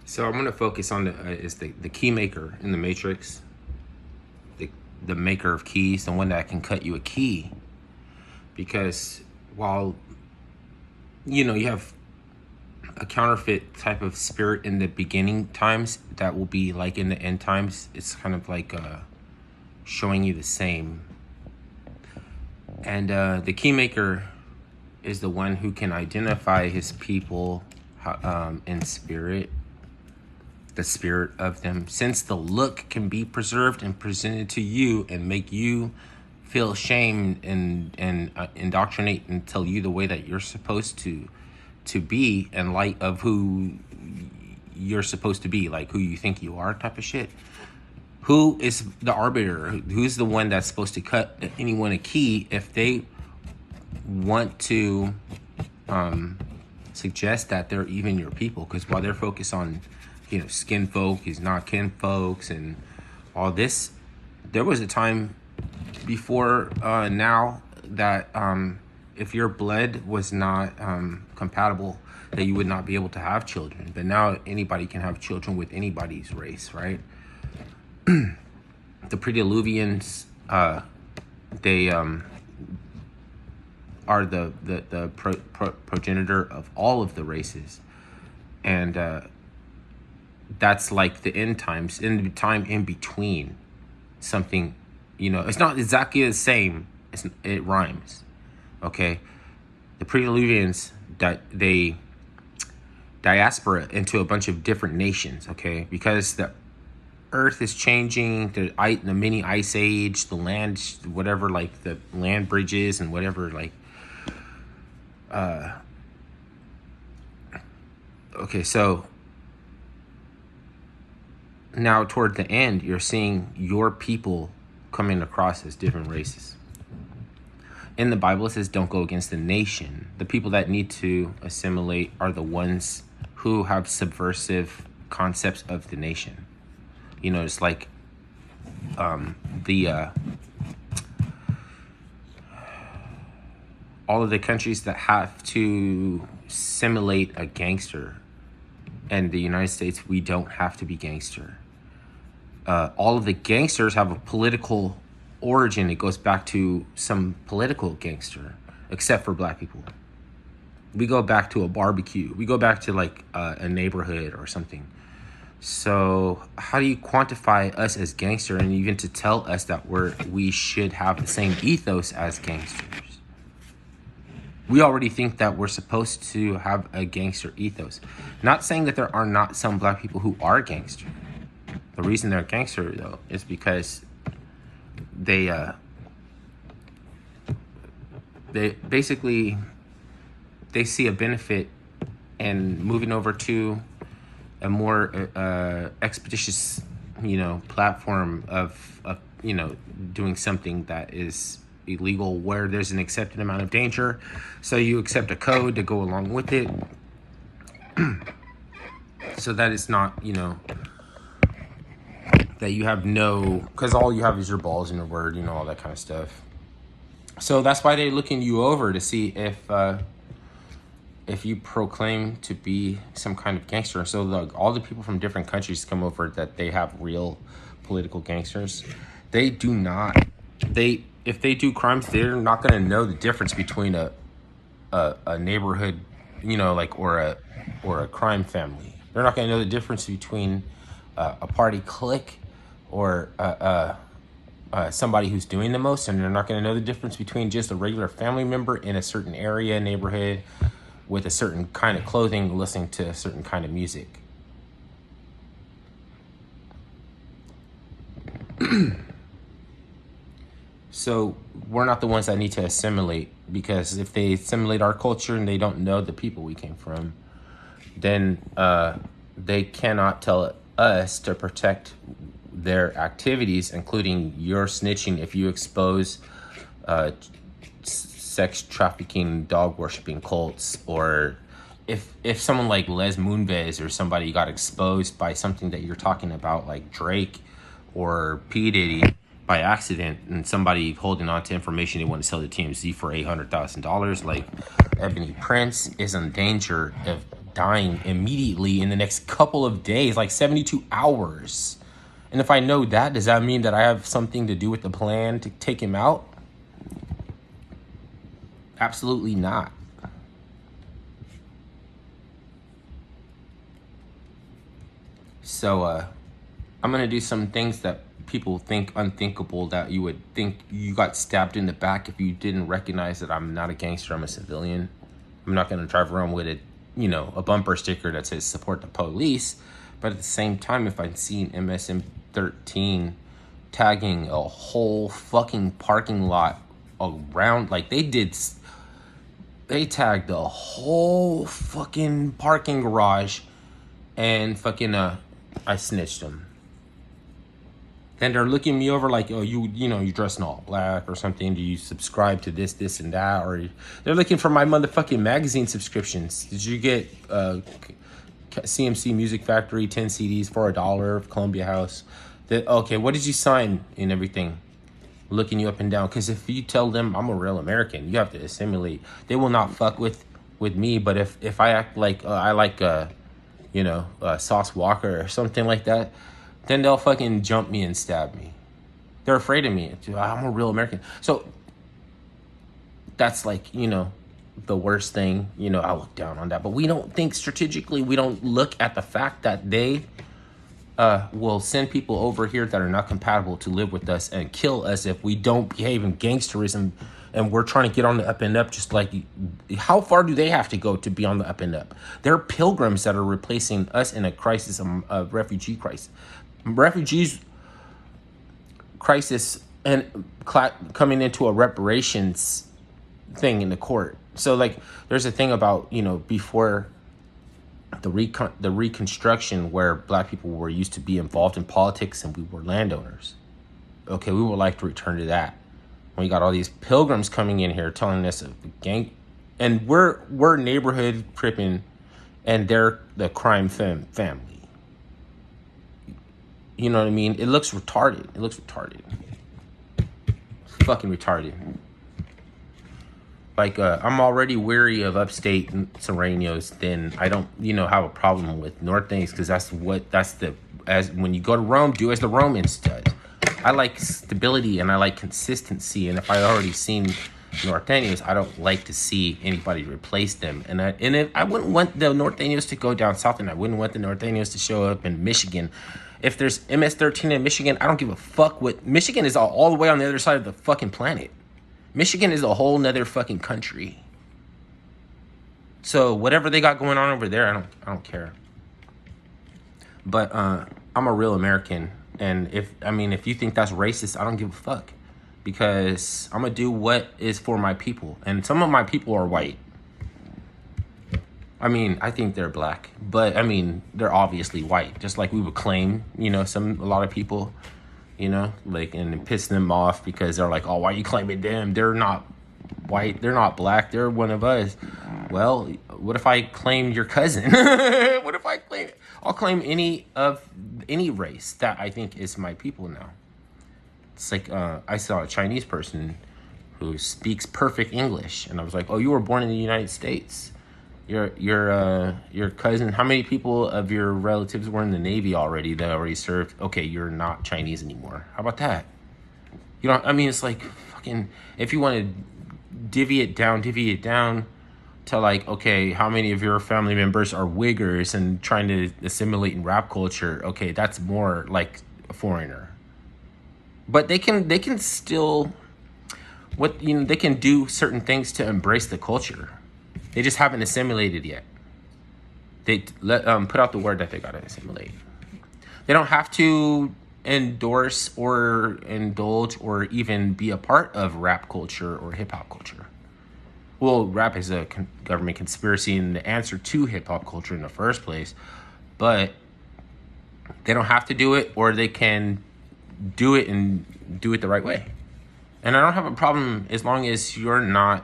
So I'm going to focus on the key maker in the Matrix, the maker of keys, the one that can cut you a key. Because while you have a counterfeit type of spirit in the beginning times, that will be like in the end times. It's kind of like showing you the same. And the key maker is the one who can identify his people in spirit, the spirit of them, since the look can be preserved and presented to you and make you feel shame and indoctrinate and tell you the way that you're supposed to be in light of who you're supposed to be, like who you think you are type of shit. Who is the arbiter? Who's the one that's supposed to cut anyone a key if they want to suggest that they're even your people? Because while they're focused on skin folk, he's not kin folks and all this, there was a time before now that if your blood was not compatible, that you would not be able to have children. But now anybody can have children with anybody's race, right? The pre-Diluvians, they are the progenitor of all of the races, and that's like the end times, in the time in between something. It's not exactly the same. It rhymes. Okay, the pre-Diluvians, they diaspora into a bunch of different nations. Okay, because the Earth is changing, the mini ice age, the land, whatever, like the land bridges and whatever, like. Okay, so now toward the end, you're seeing your people coming across as different races. In the Bible, it says don't go against the nation. The people that need to assimilate are the ones who have subversive concepts of the nation. It's like all of the countries that have to simulate a gangster. And the United States, we don't have to be gangster. All of the gangsters have a political origin. It goes back to some political gangster, except for black people. We go back to a barbecue. We go back to like a neighborhood or something. So how do you quantify us as gangster, and even to tell us that we should have the same ethos as gangsters? We already think that we're supposed to have a gangster ethos. Not saying that there are not some black people who are gangster. The reason they're gangster, though, is because they basically see a benefit in moving over to a more expeditious, platform of doing something that is illegal, where there's an accepted amount of danger. So you accept a code to go along with it. So that it's not, that you have because all you have is your balls and your word, all that kind of stuff. So that's why they're looking you over to see if you proclaim to be some kind of gangster. So all the people from different countries come over that they have real political gangsters. They do not. If they do crimes, they're not going to know the difference between a neighborhood, or a crime family. They're not going to know the difference between a party clique or somebody who's doing the most, and they're not going to know the difference between just a regular family member in a certain area, neighborhood, with a certain kind of clothing, listening to a certain kind of music. So we're not the ones that need to assimilate, because if they assimilate our culture and they don't know the people we came from, then they cannot tell us to protect their activities, including your snitching if you expose sex trafficking, dog worshipping cults, or if someone like Les Moonves or somebody got exposed by something that you're talking about, like Drake or P. Diddy, by accident, and somebody holding on to information they want to sell to TMZ for $800,000, like Ebony Prince is in danger of dying immediately in the next couple of days, like 72 hours. And if I know that, does that mean that I have something to do with the plan to take him out? Absolutely not. So I'm going to do some things that people think unthinkable, that you would think you got stabbed in the back if you didn't recognize that I'm not a gangster, I'm a civilian. I'm not going to drive around with a bumper sticker that says support the police. But at the same time, if I see an MS-13 tagging a whole fucking parking lot around, like they tagged a whole fucking parking garage, and fucking I snitched them. Then they're looking me over like, oh, you dress in all black or something. Do you subscribe to this, and that? Or they're looking for my motherfucking magazine subscriptions. Did you get CMC Music Factory 10 CDs for $1, Columbia House? Okay, what did you sign and everything? Looking you up and down. Because if you tell them I'm a real American, you have to assimilate. They will not fuck with me. But if I act like I like Sauce Walker or something like that, then they'll fucking jump me and stab me. They're afraid of me. I'm a real American. So that's like, the worst thing. I look down on that. But we don't think strategically. We don't look at the fact that they will send people over here that are not compatible to live with us and kill us if we don't behave in gangsterism. And we're trying to get on the up and up, just like, how far do they have to go to be on the up and up? They're pilgrims that are replacing us in a crisis, a refugee crisis. Refugees crisis and coming into a reparations thing in the court. So, like, there's a thing about, before the reconstruction where black people were used to be involved in politics and we were landowners. Okay, we would like to return to that. We got all these pilgrims coming in here telling us a gang, and we're neighborhood cripping, and they're the crime family. You know what I mean? It looks retarded. It's fucking retarded. Like, I'm already weary of upstate Serranos. Then I don't, have a problem with North things, because as when you go to Rome, do as the Romans did. I like stability and I like consistency. And if I already seen Norteños, I don't like to see anybody replace them. And I wouldn't want the Norteños to go down south, and I wouldn't want the Norteños to show up in Michigan. If there's MS-13 in Michigan, I don't give a fuck what. Michigan is all the way on the other side of the fucking planet. Michigan is a whole nother fucking country. So whatever they got going on over there, I don't care. But I'm a real American. And if you think that's racist, I don't give a fuck, because I'm gonna do what is for my people, and some of my people are white. I think they're black, but they're obviously white, just like we would claim, a lot of people, like, and piss them off because they're like, oh, why are you claiming them? They're not white, they're not black, they're one of us. Well, what if I claim your cousin? What if I claim? I'll claim any race that I think is my people now. It's like I saw a Chinese person who speaks perfect English, and I was like, oh, you were born in the United States. Your cousin. How many people of your relatives were in the Navy already that already served? Okay, you're not Chinese anymore. How about that? It's like fucking. If you want to divvy it down to like, okay, how many of your family members are Uyghurs and trying to assimilate in rap culture? Okay, that's more like a foreigner. But they can still they can do certain things to embrace the culture. They just haven't assimilated yet. They put out the word that they gotta assimilate. They don't have to endorse or indulge or even be a part of rap culture or hip hop culture. Well, rap is a government conspiracy and the answer to hip hop culture in the first place, but they don't have to do it, or they can do it and do it the right way. And I don't have a problem as long as you're not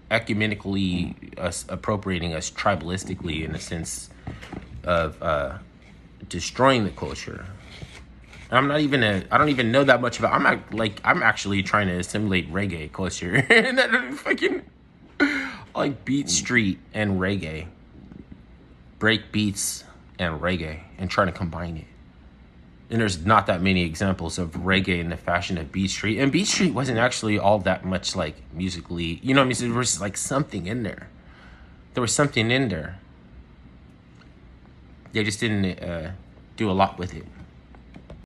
ecumenically appropriating us tribalistically in the sense of destroying the culture. I don't even know that much about. I'm actually trying to assimilate reggae culture. And that fucking like Beat Street and reggae. break beats and reggae and trying to combine it. And there's not that many examples of reggae in the fashion of Beat Street. And Beat Street wasn't actually all that much like musically, you know what I mean? So there was like something in there. There was something in there. They just didn't do a lot with it.